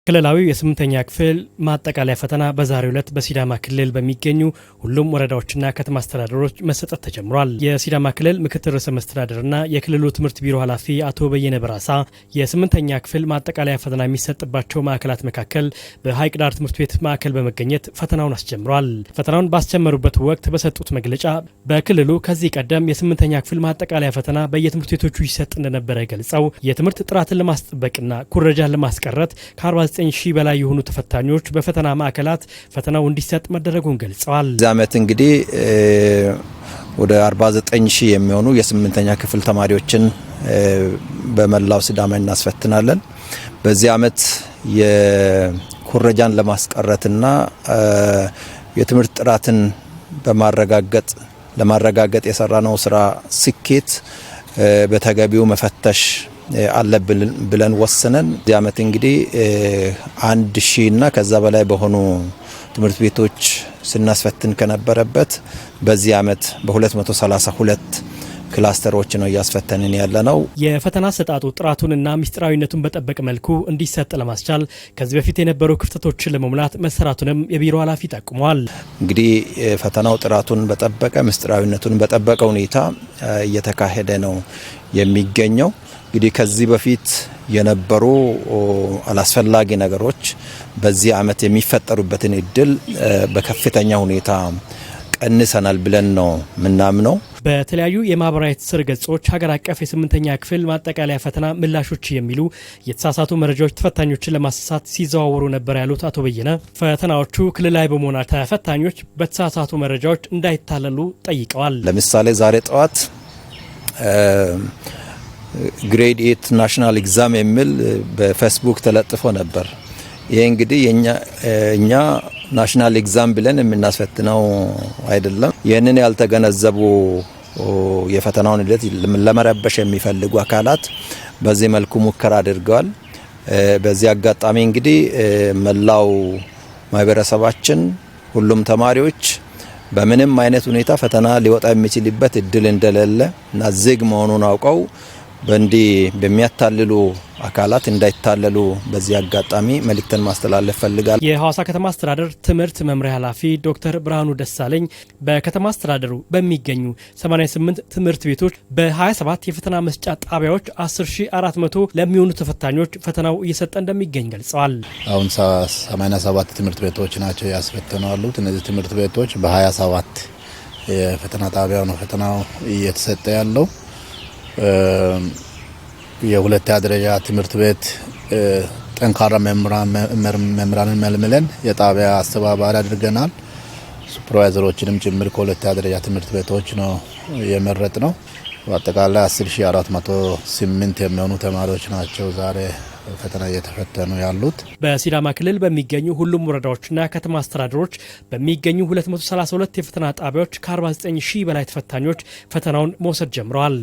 ክልላዊው የስምንተኛ ክፍል ማጠቃለያ ፈተና በዛሬው ዕለት በሲዳማ ክልል በሚገኙ ሁሉም ወረዳዎችና ከተማ አስተዳደሮች መሰጠት ተጀምሯል። የሲዳማ ክልል ምክትል ርዕሰ መስተዳድርና የክልሉ ትምህርት ቢሮ ኃላፊ አቶ በየነ በራሳ የስምንተኛ ክፍል ማጠቃለያ ፈተና የሚሰጥባቸው ማዕከላት መካከል በሐይቅ ዳር ትምህርት ቤት ማዕከል በመገኘት ፈተናውን አስጀምሯል። ፈተናውን ባስጀመሩበት ወቅት በሰጡት መግለጫ በክልሉ ከዚህ ቀደም የስምንተኛ ክፍል ማጠቃለያ ፈተና በየትምህርት ቤቶቹ ይሰጥ እንደነበረ ገልጸው የትምህርት ጥራትን ለማስጠበቅና ኩረጃን ለማስቀረት ከ49 ሺህ በላይ የሆኑ ተፈታኞች በፈተና ማዕከላት ፈተናው እንዲሰጥ መደረጉን ገልጸዋል። በዚህ ዓመት እንግዲህ ወደ 49 ሺህ የሚሆኑ የስምንተኛ ክፍል ተማሪዎችን በመላው ሲዳማ እናስፈትናለን። በዚህ ዓመት የኩረጃን ለማስቀረትና የትምህርት ጥራትን ለማረጋገጥ የሰራነው ስራ ስኬት በተገቢው መፈተሽ አለብን ብለን ወሰነን። በዚህ ዓመት እንግዲህ 1000 እና ከዛ በላይ በሆኑ ትምህርት ቤቶች ስናስፈትን ከነበረበት በዚህ ዓመት በ232 ክላስተሮች ነው እያስፈተንን ያለነው። የፈተና አሰጣጡ ጥራቱንና ምስጢራዊነቱን በጠበቀ መልኩ እንዲሰጥ ለማስቻል ከዚህ በፊት የነበሩ ክፍተቶችን ለመሙላት መሰራቱንም የቢሮ ኃላፊ ጠቁመዋል። እንግዲህ ፈተናው ጥራቱን በጠበቀ ምስጢራዊነቱን በጠበቀ ሁኔታ እየተካሄደ ነው የሚገኘው። እንግዲህ ከዚህ በፊት የነበሩ አላስፈላጊ ነገሮች በዚህ ዓመት የሚፈጠሩበትን እድል በከፍተኛ ሁኔታ ቀንሰናል ብለን ነው ምናምነው። በተለያዩ የማህበራዊ ትስስር ገጾች ሀገር አቀፍ የስምንተኛ ክፍል ማጠቃለያ ፈተና ምላሾች የሚሉ የተሳሳቱ መረጃዎች ተፈታኞችን ለማሳሳት ሲዘዋወሩ ነበር ያሉት አቶ በየነ ፈተናዎቹ ክልላዊ በመሆናቸው ተፈታኞች በተሳሳቱ መረጃዎች እንዳይታለሉ ጠይቀዋል። ለምሳሌ ዛሬ ጠዋት ግሬድ 8 ናሽናል ኤግዛም የሚል በፌስቡክ ተለጥፎ ነበር። ይሄ እንግዲህ እኛ ናሽናል ኤግዛም ብለን የምናስፈትነው አይደለም። ይህንን ያልተገነዘቡ የፈተናውን ሂደት ለመረበሽ የሚፈልጉ አካላት በዚህ መልኩ ሙከራ አድርገዋል። በዚህ አጋጣሚ እንግዲህ መላው ማህበረሰባችን ሁሉም ተማሪዎች በምንም አይነት ሁኔታ ፈተና ሊወጣ የሚችልበት እድል እንደሌለ እና ዝግ መሆኑን አውቀው በእንዲህ በሚያታልሉ አካላት እንዳይታለሉ በዚህ አጋጣሚ መልእክትን ማስተላለፍ ፈልጋል። የሐዋሳ ከተማ አስተዳደር ትምህርት መምሪያ ኃላፊ ዶክተር ብርሃኑ ደሳለኝ በከተማ አስተዳደሩ በሚገኙ 88 ትምህርት ቤቶች በ27 የፈተና መስጫ ጣቢያዎች 10400 ለሚሆኑ ተፈታኞች ፈተናው እየሰጠ እንደሚገኝ ገልጸዋል። አሁን 87 ትምህርት ቤቶች ናቸው ያስፈተኑ ያሉት። እነዚህ ትምህርት ቤቶች በ27 የፈተና ጣቢያ ነው ፈተናው እየተሰጠ ያለው። የሁለተኛ ደረጃ ትምህርት ቤት ጠንካራ መምህራንን መልምለን የጣቢያ አስተባባሪ አድርገናል። ሱፐርቫይዘሮችንም ጭምር ከሁለተኛ ደረጃ ትምህርት ቤቶች ነው የመረጥ ነው። በአጠቃላይ 10408 የሚሆኑ ተማሪዎች ናቸው ዛሬ ፈተና እየተፈተኑ ያሉት። በሲዳማ ክልል በሚገኙ ሁሉም ወረዳዎችና ከተማ አስተዳደሮች በሚገኙ 232 የፈተና ጣቢያዎች ከ49 ሺህ በላይ ተፈታኞች ፈተናውን መውሰድ ጀምረዋል።